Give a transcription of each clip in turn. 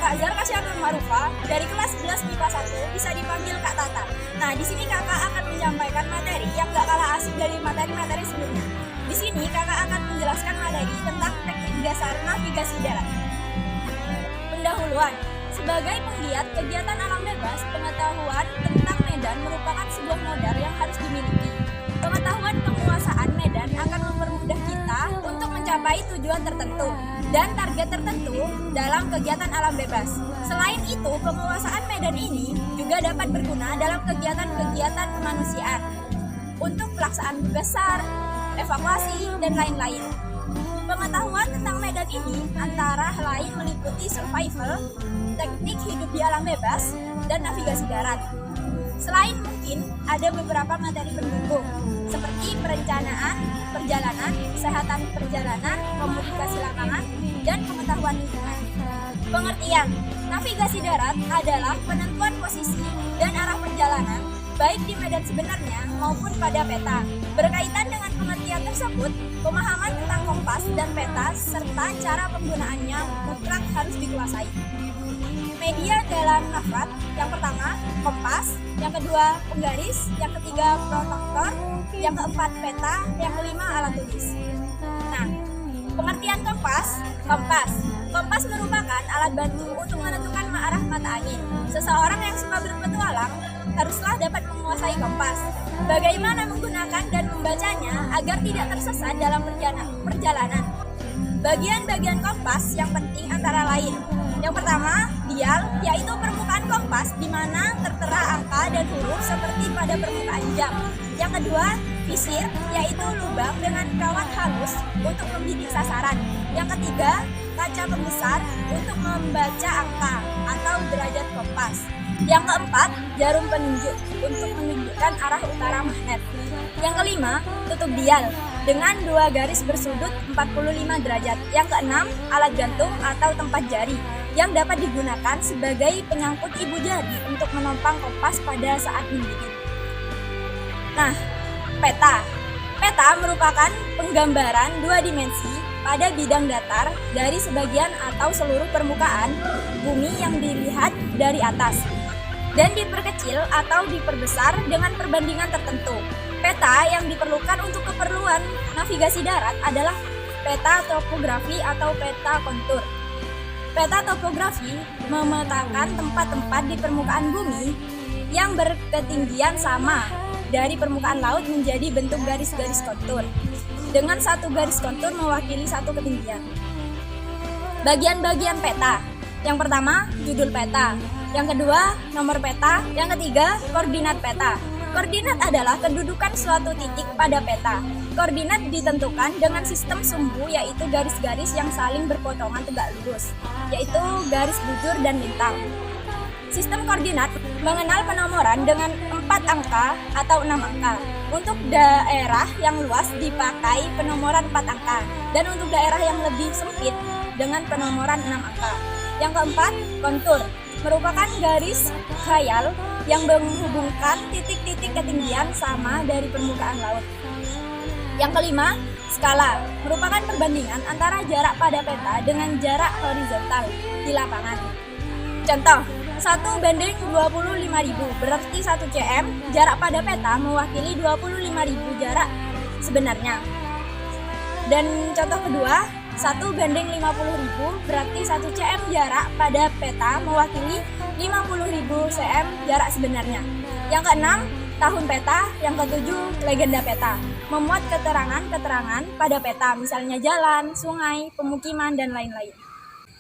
Kak Zar Kasyanur Marufa dari kelas 11 MIPA 1, bisa dipanggil Kak Tata. Nah, di sini kakak akan menyampaikan materi yang gak kalah asik dari materi-materi sebelumnya. Di sini kakak akan menjelaskan materi tentang teknik dasar navigasi darat. Pendahuluan. Sebagai penggiat kegiatan alam bebas, pengetahuan tentang medan merupakan sebuah modal yang harus dimiliki. Pengetahuan penguasaan medan akan mempermudah kita untuk mencapai tujuan tertentu dan target tertentu dalam kegiatan alam bebas. Selain itu, penguasaan medan ini juga dapat berguna dalam kegiatan-kegiatan kemanusiaan untuk pelaksanaan besar, evakuasi, dan lain-lain. Pengetahuan tentang medan ini antara lain meliputi survival, teknik hidup di alam bebas, dan navigasi darat. Selain mungkin ada beberapa materi pendukung seperti perencanaan, perjalanan, kesehatan perjalanan, komunikasi lapangan, dan pengetahuan lingkungan. Pengertian, navigasi darat adalah penentuan posisi dan arah perjalanan baik di medan sebenarnya maupun pada peta. Berkaitan dengan pengertian tersebut, pemahaman tentang kompas dan peta serta cara penggunaannya mutlak harus dikuasai. Media dalam navrat, yang pertama kompas, yang kedua penggaris, yang ketiga protektor, yang keempat peta, yang kelima alat tulis. Nah, pengertian kompas. Kompas merupakan alat bantu untuk menentukan arah mata angin. Seseorang yang suka berpetualang haruslah dapat menguasai kompas. Bagaimana menggunakan dan membacanya agar tidak tersesat dalam perjalanan. Bagian-bagian kompas yang penting antara lain. Yang pertama, dial, yaitu permukaan kompas di mana tertera angka dan huruf seperti pada permukaan jam. Yang kedua, visir, yaitu lubang dengan kawat halus untuk membidik sasaran. Yang ketiga, kaca pembesar untuk membaca angka atau derajat kompas. Yang keempat, jarum penunjuk untuk menunjukkan arah utara magnet. Yang kelima, tutup dial dengan dua garis bersudut 45 derajat. Yang keenam, alat gantung atau tempat jari yang dapat digunakan sebagai penyangkut ibu jari untuk menopang kompas pada saat membidik. Nah, peta. Peta merupakan penggambaran dua dimensi pada bidang datar dari sebagian atau seluruh permukaan bumi yang dilihat dari atas dan diperkecil atau diperbesar dengan perbandingan tertentu. Peta yang diperlukan untuk keperluan navigasi darat adalah peta topografi atau peta kontur. Peta topografi memetakan tempat-tempat di permukaan bumi yang berketinggian sama dari permukaan laut menjadi bentuk garis-garis kontur, dengan satu garis kontur mewakili satu ketinggian. Bagian-bagian peta. Yang pertama, judul peta. Yang kedua, nomor peta. Yang ketiga, koordinat peta. Koordinat adalah kedudukan suatu titik pada peta. Koordinat ditentukan dengan sistem sumbu, yaitu garis-garis yang saling berpotongan tegak lurus, yaitu garis bujur dan lintang. Sistem koordinat mengenal penomoran dengan 4 angka atau 6 angka. Untuk daerah yang luas dipakai penomoran 4 angka, dan untuk daerah yang lebih sempit dengan penomoran 6 angka. Yang keempat, kontur merupakan garis khayal yang menghubungkan titik-titik ketinggian sama dari permukaan laut. Yang kelima, skala merupakan perbandingan antara jarak pada peta dengan jarak horizontal di lapangan. Contoh, 1:25.000 berarti 1 cm, jarak pada peta mewakili 25.000 jarak sebenarnya. Dan contoh kedua, 1:50.000 berarti 1 cm jarak pada peta mewakili 50.000 cm jarak sebenarnya. Yang keenam, tahun peta. Yang ketujuh, legenda peta, memuat keterangan-keterangan pada peta, misalnya jalan, sungai, pemukiman, dan lain-lain.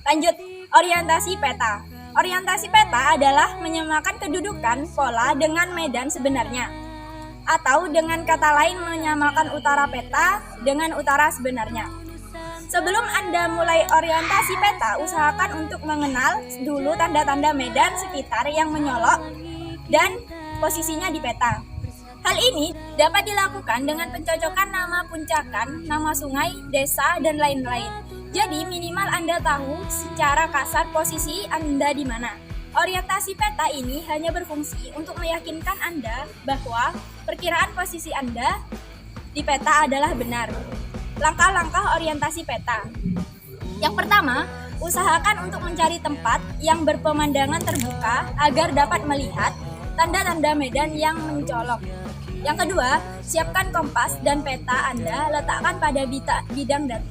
Lanjut, orientasi peta. Orientasi peta adalah menyamakan kedudukan pola dengan medan sebenarnya, atau dengan kata lain menyamakan utara peta dengan utara sebenarnya. Sebelum Anda mulai orientasi peta, usahakan untuk mengenal dulu tanda-tanda medan sekitar yang menyolok dan posisinya di peta. Hal ini dapat dilakukan dengan pencocokan nama puncakan, nama sungai, desa, dan lain-lain. Jadi minimal Anda tahu secara kasar posisi Anda di mana. Orientasi peta ini hanya berfungsi untuk meyakinkan Anda bahwa perkiraan posisi Anda di peta adalah benar. Langkah-langkah orientasi peta. Yang pertama, Usahakan untuk mencari tempat yang berpemandangan terbuka agar dapat melihat tanda-tanda medan yang mencolok. Yang kedua, siapkan kompas dan peta Anda, letakkan pada bidang dan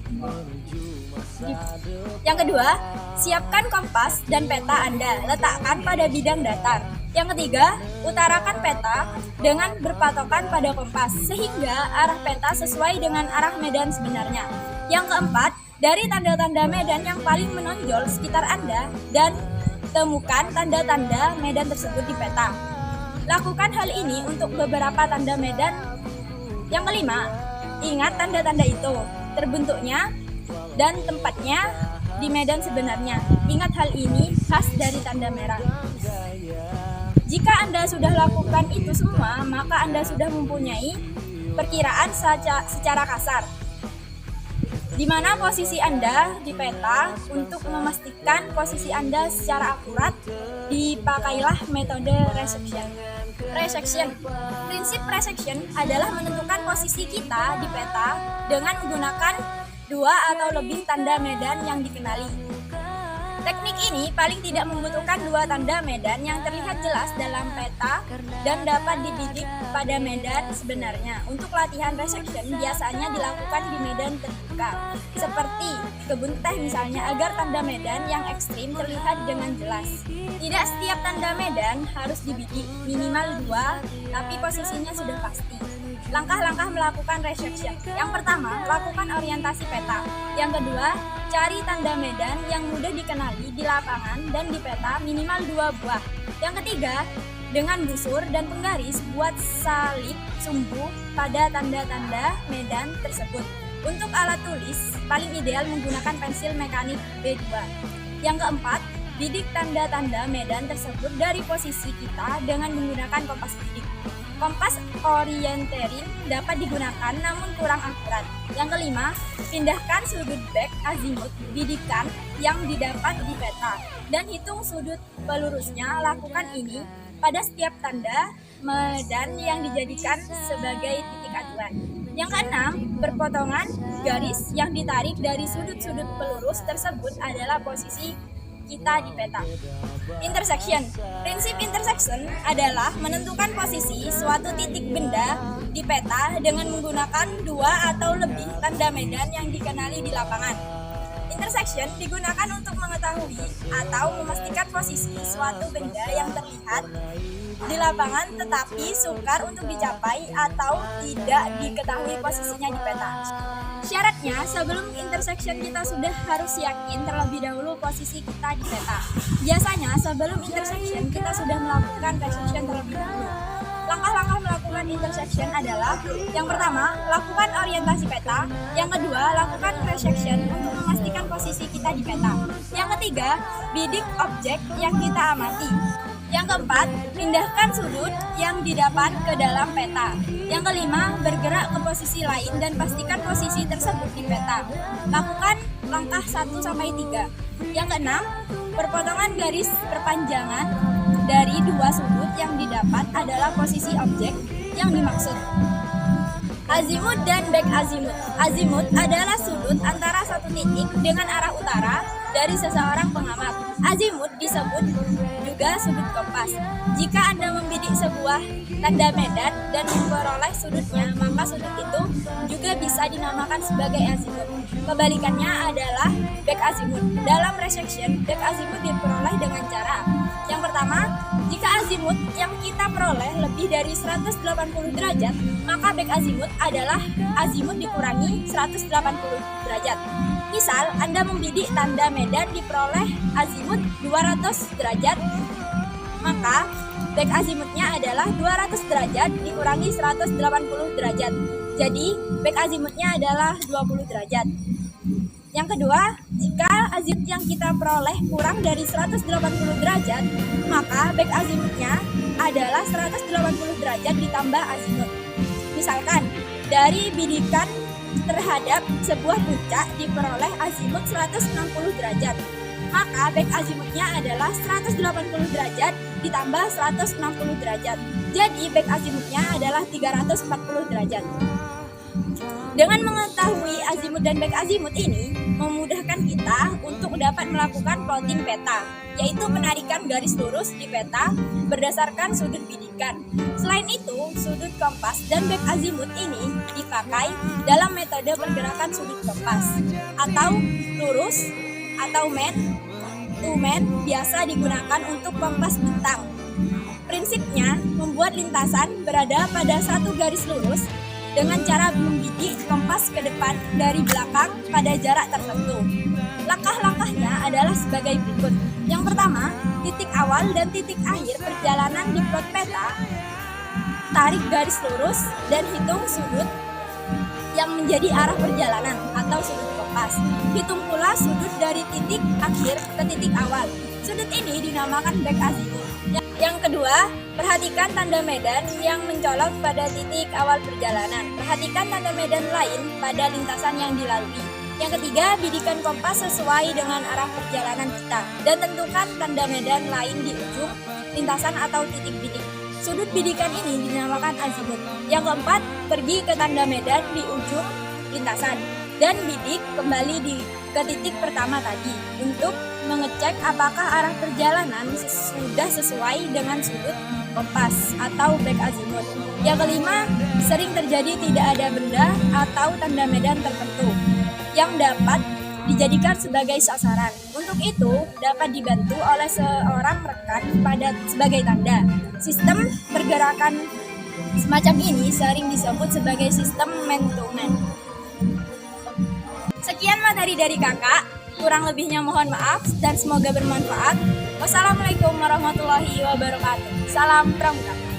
Yang kedua, siapkan kompas dan peta Anda, letakkan pada bidang datar. Yang ketiga, utarakan peta dengan berpatokan pada kompas sehingga arah peta sesuai dengan arah medan sebenarnya. Yang keempat, dari tanda-tanda medan yang paling menonjol sekitar Anda dan temukan tanda-tanda medan tersebut di peta. Lakukan hal ini untuk beberapa tanda medan. Yang kelima, ingat tanda-tanda itu, terbentuknya dan tempatnya di medan sebenarnya. Ingat hal ini khas dari tanda merah. Jika Anda sudah lakukan itu semua, maka Anda sudah mempunyai perkiraan secara kasar di mana posisi Anda di peta. Untuk memastikan posisi Anda secara akurat, dipakailah metode resection. Prinsip resection adalah menentukan posisi kita di peta dengan menggunakan 2 atau lebih tanda medan yang dikenali. Teknik ini paling tidak membutuhkan 2 tanda medan yang terlihat jelas dalam peta dan dapat dibidik pada medan sebenarnya. Untuk latihan resection biasanya dilakukan di medan terbuka, seperti kebun teh misalnya, agar tanda medan yang ekstrim terlihat dengan jelas. Tidak setiap tanda medan harus dibidik, minimal 2, tapi posisinya sudah pasti. Langkah-langkah melakukan resection. Yang pertama, lakukan orientasi peta. Yang kedua, cari tanda medan yang mudah dikenali di lapangan dan di peta minimal 2 buah. Yang ketiga, dengan busur dan penggaris buat salib sumbu pada tanda-tanda medan tersebut. Untuk alat tulis, paling ideal menggunakan pensil mekanik B2. Yang keempat, bidik tanda-tanda medan tersebut dari posisi kita dengan menggunakan kompas bidik. Kompas orienteering dapat digunakan namun kurang akurat. Yang kelima, pindahkan sudut back azimut bidikan yang didapat di peta dan hitung sudut pelurusnya. Lakukan ini pada setiap tanda medan yang dijadikan sebagai titik acuan. Yang keenam, perpotongan garis yang ditarik dari sudut-sudut pelurus tersebut adalah posisi kita di peta. Intersection. Prinsip intersection adalah menentukan posisi suatu titik benda di peta dengan menggunakan 2 atau lebih tanda medan yang dikenali di lapangan. Intersection digunakan untuk mengetahui atau memastikan posisi suatu benda yang terlihat di lapangan tetapi sukar untuk dicapai atau tidak diketahui posisinya di peta. Syaratnya, sebelum intersection kita sudah harus yakin terlebih dahulu posisi kita di peta. Biasanya sebelum intersection kita sudah melakukan resection terlebih dahulu. Langkah-langkah melakukan intersection adalah: yang pertama, lakukan orientasi peta. Yang kedua, lakukan resection untuk memastikan posisi kita di peta. Yang ketiga, bidik objek yang kita amati. Yang keempat, pindahkan sudut yang didapat ke dalam peta. Yang kelima, bergerak ke posisi lain dan pastikan posisi tersebut di peta. Lakukan langkah 1-3. Yang keenam, perpotongan garis perpanjangan dari 2 sudut yang didapat adalah posisi objek yang dimaksud. Azimut dan back azimut. Azimut adalah sudut antara satu titik dengan arah utara dari seseorang pengamat. Azimut disebut juga sudut kompas. Jika Anda membidik sebuah tanda medan dan memperoleh sudutnya, maka sudut itu juga bisa dinamakan sebagai azimut. Kebalikannya adalah back azimut. Dalam resection, back azimut diperoleh dengan cara: yang pertama, jika azimut yang kita peroleh lebih dari 180 derajat, maka back azimut adalah azimut dikurangi 180 derajat. Misal, Anda membidik tanda medan diperoleh azimut 200 derajat, maka back azimutnya adalah 200 derajat dikurangi 180 derajat. Jadi, back azimutnya adalah 20 derajat. Yang kedua, jika azimut yang kita peroleh kurang dari 180 derajat, maka back azimutnya adalah 180 derajat ditambah azimut. Misalkan, dari bidikan terhadap sebuah puncak diperoleh azimut 160 derajat, maka back azimutnya adalah 180 derajat ditambah 160 derajat. Jadi back azimutnya adalah 340 derajat. Dengan mengetahui azimut dan back azimut ini memudahkan kita kita untuk dapat melakukan plotting peta, yaitu penarikan garis lurus di peta berdasarkan sudut bidikan. Selain itu, sudut kompas dan back azimut ini dipakai dalam metode pergerakan sudut kompas atau lurus atau man to man biasa digunakan untuk kompas bintang. Prinsipnya, membuat lintasan berada pada satu garis lurus dengan cara membidik kompas ke depan dari belakang pada jarak tertentu. Langkah-langkahnya adalah sebagai berikut. Yang pertama, titik awal dan titik akhir perjalanan di plot peta. Tarik garis lurus dan hitung sudut yang menjadi arah perjalanan atau sudut kompas. Hitung pula sudut dari titik akhir ke titik awal. Sudut ini dinamakan back azimut. Yang kedua, perhatikan tanda medan yang mencolok pada titik awal perjalanan. Perhatikan tanda medan lain pada lintasan yang dilalui. Yang ketiga, bidikan kompas sesuai dengan arah perjalanan kita dan tentukan tanda medan lain di ujung lintasan atau titik bidik. Sudut bidikan ini dinamakan azimut. Yang keempat, pergi ke tanda medan di ujung lintasan dan bidik kembali ke titik pertama tadi untuk mengecek apakah arah perjalanan sudah sesuai dengan sudut kompas atau back azimut. Yang kelima, sering terjadi tidak ada benda atau tanda medan tertentu yang dapat dijadikan sebagai sasaran. Untuk itu, dapat dibantu oleh seorang rekan sebagai tanda. Sistem pergerakan semacam ini sering disebut sebagai sistem man-to-man. Sekian materi dari kakak, kurang lebihnya mohon maaf dan semoga bermanfaat. Wassalamualaikum warahmatullahi wabarakatuh. Salam Pramuka.